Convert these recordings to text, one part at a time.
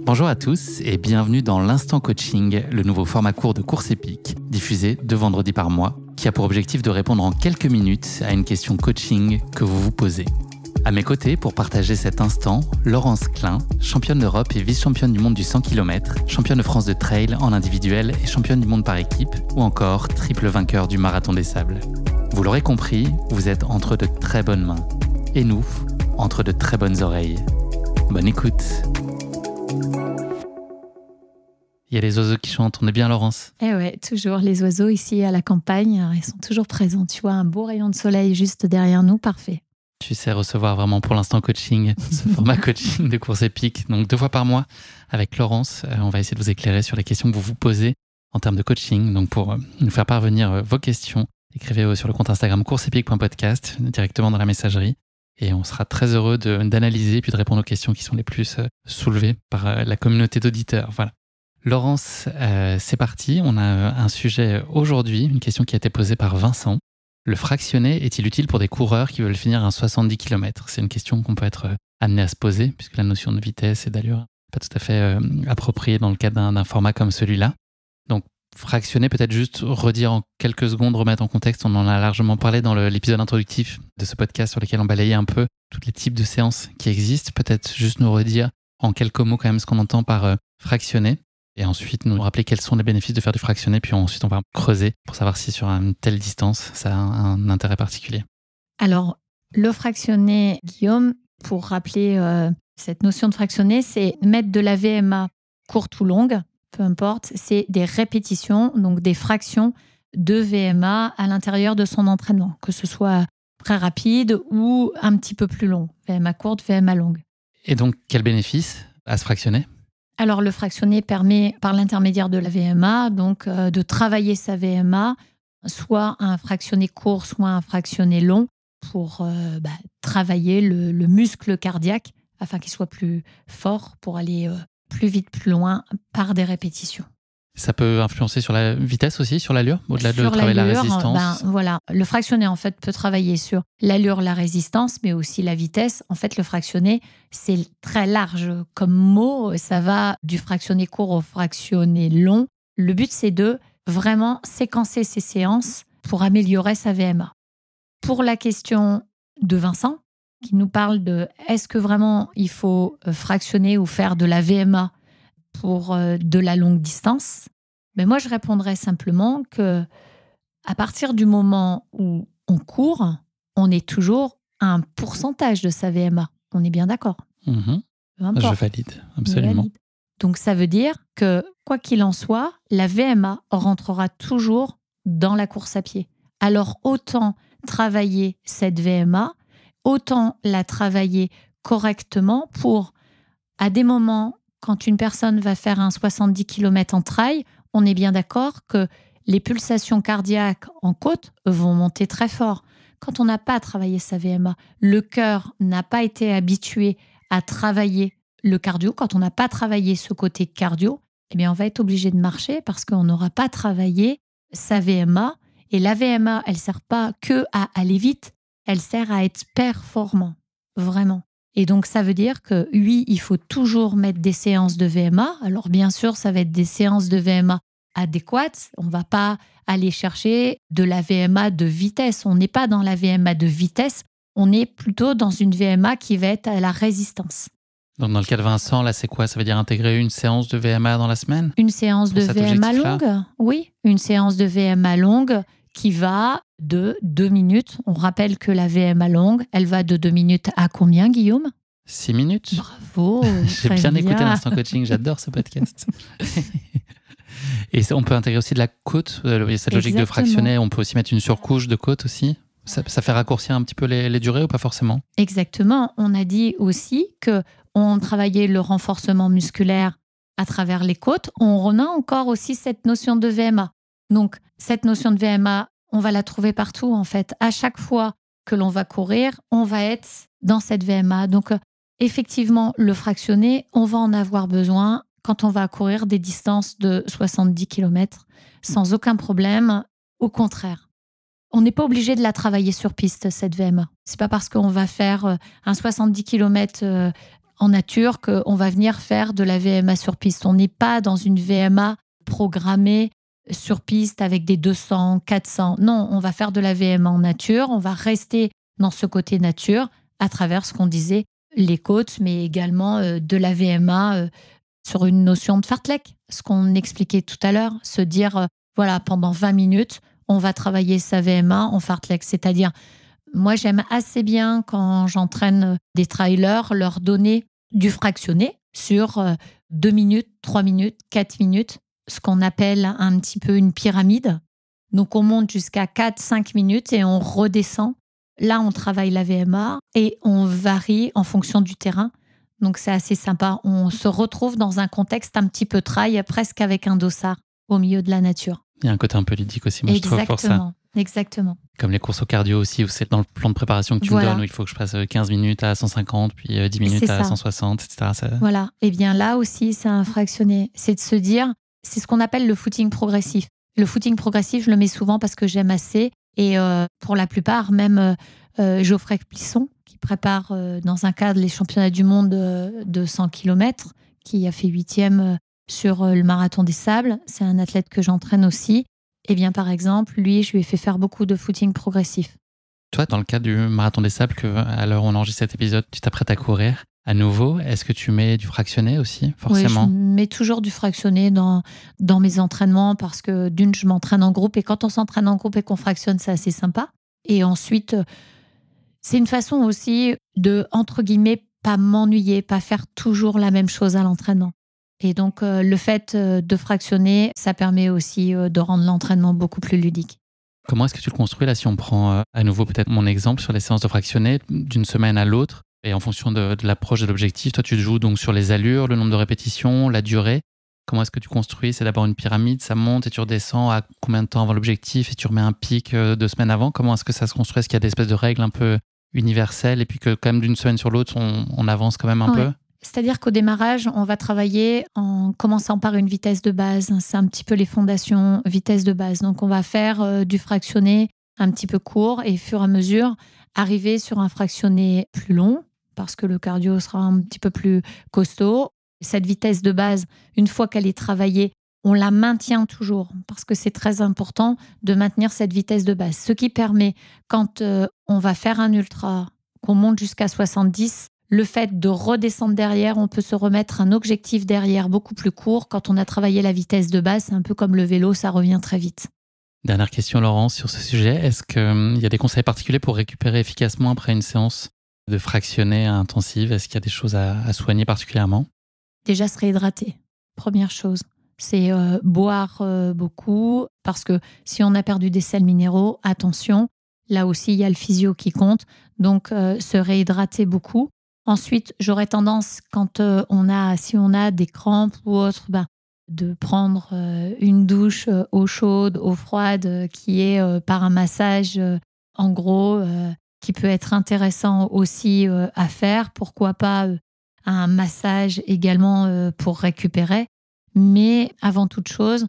Bonjour à tous et bienvenue dans l'Instant Coaching, le nouveau format court de course épique, diffusé 2 vendredis par mois, qui a pour objectif de répondre en quelques minutes à une question coaching que vous vous posez. À mes côtés, pour partager cet instant, Laurence Klein, championne d'Europe et vice-championne du monde du 100 km, championne de France de trail en individuel et championne du monde par équipe, ou encore triple vainqueur du Marathon des Sables. Vous l'aurez compris, vous êtes entre de très bonnes mains. Et nous, entre de très bonnes oreilles. Bonne écoute. Il y a les oiseaux qui chantent, on est bien Laurence? Eh ouais, toujours les oiseaux ici à la campagne, ils sont toujours présents. Tu vois, un beau rayon de soleil juste derrière nous, parfait. Tu sais recevoir vraiment pour l'instant coaching, ce format coaching de course épique. Donc 2 fois par mois avec Laurence, on va essayer de vous éclairer sur les questions que vous vous posez en termes de coaching. Donc pour nous faire parvenir vos questions, écrivez sur le compte Instagram courseepique.podcast directement dans la messagerie. Et on sera très heureux d'analyser et puis de répondre aux questions qui sont les plus soulevées par la communauté d'auditeurs. Voilà. Laurence, c'est parti. On a un sujet aujourd'hui, une question qui a été posée par Vincent. Le fractionné est-il utile pour des coureurs qui veulent finir un 70 km? C'est une question qu'on peut être amené à se poser, puisque la notion de vitesse et d'allure n'est pas tout à fait appropriée dans le cadre d'un format comme celui-là. Donc, fractionner, peut-être juste redire en quelques secondes, remettre en contexte. On en a largement parlé dans l'épisode introductif de ce podcast sur lequel on balayait un peu tous les types de séances qui existent. Peut-être juste nous redire en quelques mots quand même ce qu'on entend par fractionner. Et ensuite, nous rappeler quels sont les bénéfices de faire du fractionné. Puis ensuite, on va creuser pour savoir si sur une telle distance, ça a un intérêt particulier. Alors, le fractionné, Guillaume, pour rappeler cette notion de fractionné, c'est mettre de la VMA courte ou longue, peu importe, c'est des répétitions, donc des fractions de VMA à l'intérieur de son entraînement, que ce soit très rapide ou un petit peu plus long, VMA courte, VMA longue. Et donc, quel bénéfice à se fractionner ? Alors, le fractionné permet, par l'intermédiaire de la VMA, donc, de travailler sa VMA, soit un fractionné court, soit un fractionné long, pour travailler le muscle cardiaque, afin qu'il soit plus fort pour aller plus vite, plus loin, par des répétitions. Ça peut influencer sur la vitesse aussi, sur l'allure, au-delà de travailler la résistance. Voilà. Le fractionné, en fait, peut travailler sur l'allure, la résistance, mais aussi la vitesse. En fait, le fractionné, c'est très large comme mot. Ça va du fractionné court au fractionné long. Le but, c'est de vraiment séquencer ces séances pour améliorer sa VMA. Pour la question de Vincent, qui nous parle de est-ce que vraiment il faut fractionner ou faire de la VMA pour de la longue distance, mais moi je répondrais simplement que à partir du moment où on court, on est toujours à un pourcentage de sa VMA. On est bien d'accord? Je valide, absolument. Donc ça veut dire que quoi qu'il en soit, la VMA rentrera toujours dans la course à pied. Alors autant travailler cette VMA, autant la travailler correctement pour, à des moments, quand une personne va faire un 70 km en trail, on est bien d'accord que les pulsations cardiaques en côte vont monter très fort. Quand on n'a pas travaillé sa VMA, le cœur n'a pas été habitué à travailler le cardio. Quand on n'a pas travaillé ce côté cardio, eh bien on va être obligé de marcher parce qu'on n'aura pas travaillé sa VMA. Et la VMA, elle ne sert pas que à aller vite, elle sert à être performant, vraiment. Et donc, ça veut dire que oui, il faut toujours mettre des séances de VMA. Alors, bien sûr, ça va être des séances de VMA adéquates. On ne va pas aller chercher de la VMA de vitesse. On n'est pas dans la VMA de vitesse. On est plutôt dans une VMA qui va être à la résistance. Donc, dans le cas de Vincent, là, c'est quoi? Ça veut dire intégrer une séance de VMA dans la semaine? Une séance de VMA longue, oui. Une séance de VMA longue qui va de 2 minutes. On rappelle que la VMA longue, elle va de 2 minutes à combien, Guillaume? 6 minutes. Bravo. J'ai bien écouté l'Instant Coaching, j'adore ce podcast. Et on peut intégrer aussi de la côte, cette logique de fractionner. On peut aussi mettre une surcouche de côte aussi. Ça fait raccourcir un petit peu les durées ou pas forcément? Exactement. On a dit aussi qu'on travaillait le renforcement musculaire à travers les côtes. On a encore aussi cette notion de VMA. Donc, cette notion de VMA, on va la trouver partout, en fait. À chaque fois que l'on va courir, on va être dans cette VMA. Donc, effectivement, le fractionné, on va en avoir besoin quand on va courir des distances de 70 km sans aucun problème. Au contraire, on n'est pas obligé de la travailler sur piste, cette VMA. C'est pas parce qu'on va faire un 70 km en nature qu'on va venir faire de la VMA sur piste. On n'est pas dans une VMA programmée sur piste avec des 200, 400. Non, on va faire de la VMA en nature. On va rester dans ce côté nature à travers ce qu'on disait, les côtes, mais également de la VMA sur une notion de fartlek. Ce qu'on expliquait tout à l'heure, se dire, voilà, pendant 20 minutes, on va travailler sa VMA en fartlek. C'est-à-dire, moi, j'aime assez bien quand j'entraîne des trailers, leur donner du fractionné sur 2 minutes, 3 minutes, 4 minutes, ce qu'on appelle un petit peu une pyramide. Donc, on monte jusqu'à 4-5 minutes et on redescend. Là, on travaille la VMA et on varie en fonction du terrain. Donc, c'est assez sympa. On se retrouve dans un contexte un petit peu trail, presque avec un dossard au milieu de la nature. Il y a un côté un peu ludique aussi, moi, je trouve, pour ça. Exactement. Comme les courses au cardio aussi, où c'est dans le plan de préparation que tu me donnes, où il faut que je passe 15 minutes à 150, puis 10 minutes à 160, etc. Voilà. Et bien là aussi, c'est un fractionné. C'est de se dire, c'est ce qu'on appelle le footing progressif. Le footing progressif, je le mets souvent parce que j'aime assez. Et pour la plupart, même Geoffrey Plisson, qui prépare dans un cadre les championnats du monde de 100 km, qui a fait 8e sur le marathon des sables. C'est un athlète que j'entraîne aussi. Eh bien, par exemple, lui, je lui ai fait faire beaucoup de footing progressif. Toi, dans le cadre du marathon des sables, à l'heure où on enregistre cet épisode, tu t'apprêtes à courir à nouveau. Est-ce que tu mets du fractionné aussi, forcément ? Oui, je mets toujours du fractionné dans mes entraînements parce que d'une, je m'entraîne en groupe et quand on s'entraîne en groupe et qu'on fractionne, c'est assez sympa. Et ensuite, c'est une façon aussi de, entre guillemets, pas m'ennuyer, pas faire toujours la même chose à l'entraînement. Et donc, le fait de fractionner, ça permet aussi de rendre l'entraînement beaucoup plus ludique. Comment est-ce que tu le construis là, si on prend à nouveau peut-être mon exemple sur les séances de fractionner d'une semaine à l'autre et en fonction de l'approche de l'objectif, toi tu te joues donc sur les allures, le nombre de répétitions, la durée. Comment est-ce que tu construis ? C'est d'abord une pyramide, ça monte et tu redescends à combien de temps avant l'objectif et tu remets un pic 2 semaines avant ? Comment est-ce que ça se construit ? Est-ce qu'il y a des espèces de règles un peu universelles et puis que quand même d'une semaine sur l'autre, on avance quand même un peu ? C'est-à-dire qu'au démarrage, on va travailler en commençant par une vitesse de base. C'est un petit peu les fondations vitesse de base. Donc, on va faire du fractionné un petit peu court et, au fur et à mesure, arriver sur un fractionné plus long parce que le cardio sera un petit peu plus costaud. Cette vitesse de base, une fois qu'elle est travaillée, on la maintient toujours parce que c'est très important de maintenir cette vitesse de base. Ce qui permet, quand on va faire un ultra, qu'on monte jusqu'à 70, le fait de redescendre derrière, on peut se remettre un objectif derrière beaucoup plus court. Quand on a travaillé la vitesse de base, c'est un peu comme le vélo, ça revient très vite. Dernière question, Laurence, sur ce sujet. Est-ce qu'il y a des conseils particuliers pour récupérer efficacement après une séance de fractionné intensive ? Est-ce qu'il y a des choses à soigner particulièrement ? Déjà, se réhydrater. Première chose, c'est boire beaucoup. Parce que si on a perdu des sels minéraux, attention, là aussi, il y a le physio qui compte. Donc, se réhydrater beaucoup. Ensuite, j'aurais tendance, si on a des crampes ou autre, de prendre une douche eau chaude, eau froide, qui est par un massage, en gros, qui peut être intéressant aussi à faire. Pourquoi pas un massage également pour récupérer. Mais avant toute chose,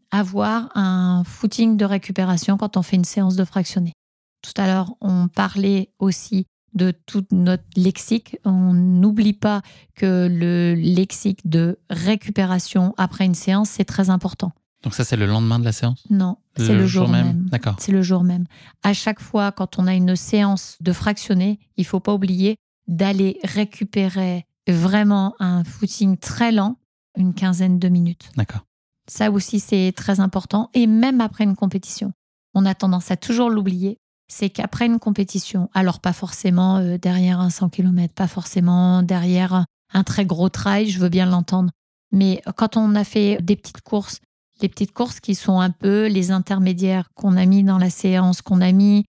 avoir un footing de récupération quand on fait une séance de fractionné. Tout à l'heure, on parlait aussi de tout notre lexique. On n'oublie pas que le lexique de récupération après une séance, c'est très important. Donc ça, c'est le lendemain de la séance ? Non, c'est le jour même. D'accord. C'est le jour même. À chaque fois, quand on a une séance de fractionné, il ne faut pas oublier d'aller récupérer vraiment un footing très lent, une quinzaine de minutes. D'accord. Ça aussi, c'est très important. Et même après une compétition, on a tendance à toujours l'oublier. C'est qu'après une compétition, alors pas forcément derrière un 100 km, pas forcément derrière un très gros trail, je veux bien l'entendre. Mais quand on a fait des petites courses, les petites courses qui sont un peu les intermédiaires qu'on a mis dans la séance, qu'on a mis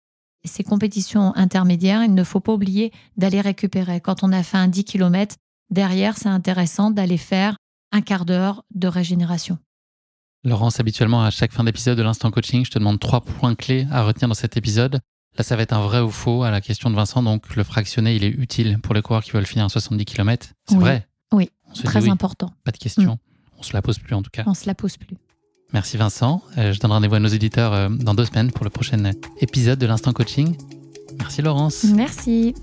ces compétitions intermédiaires, il ne faut pas oublier d'aller récupérer. Quand on a fait un 10 km, derrière, c'est intéressant d'aller faire un quart d'heure de régénération. Laurence, habituellement, à chaque fin d'épisode de l'Instant Coaching, je te demande 3 points clés à retenir dans cet épisode. Là, ça va être un vrai ou faux à la question de Vincent. Donc, le fractionné, il est utile pour les coureurs qui veulent finir à 70 km. C'est vrai ? Oui, très important. Pas de question. On se la pose plus, en tout cas. On se la pose plus. Merci Vincent. Je donne rendez-vous à nos éditeurs dans 2 semaines pour le prochain épisode de l'Instant Coaching. Merci Laurence. Merci.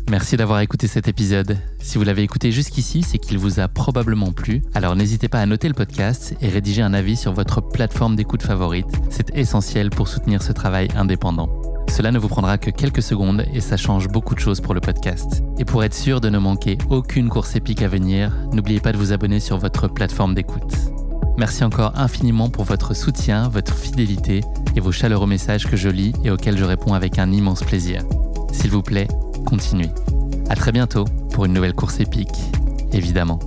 Merci d'avoir écouté cet épisode. Si vous l'avez écouté jusqu'ici, c'est qu'il vous a probablement plu. Alors n'hésitez pas à noter le podcast et rédiger un avis sur votre plateforme d'écoute favorite. C'est essentiel pour soutenir ce travail indépendant. Cela ne vous prendra que quelques secondes et ça change beaucoup de choses pour le podcast. Et pour être sûr de ne manquer aucune course épique à venir, n'oubliez pas de vous abonner sur votre plateforme d'écoute. Merci encore infiniment pour votre soutien, votre fidélité et vos chaleureux messages que je lis et auxquels je réponds avec un immense plaisir. S'il vous plaît, continuez. À très bientôt pour une nouvelle course épique, évidemment.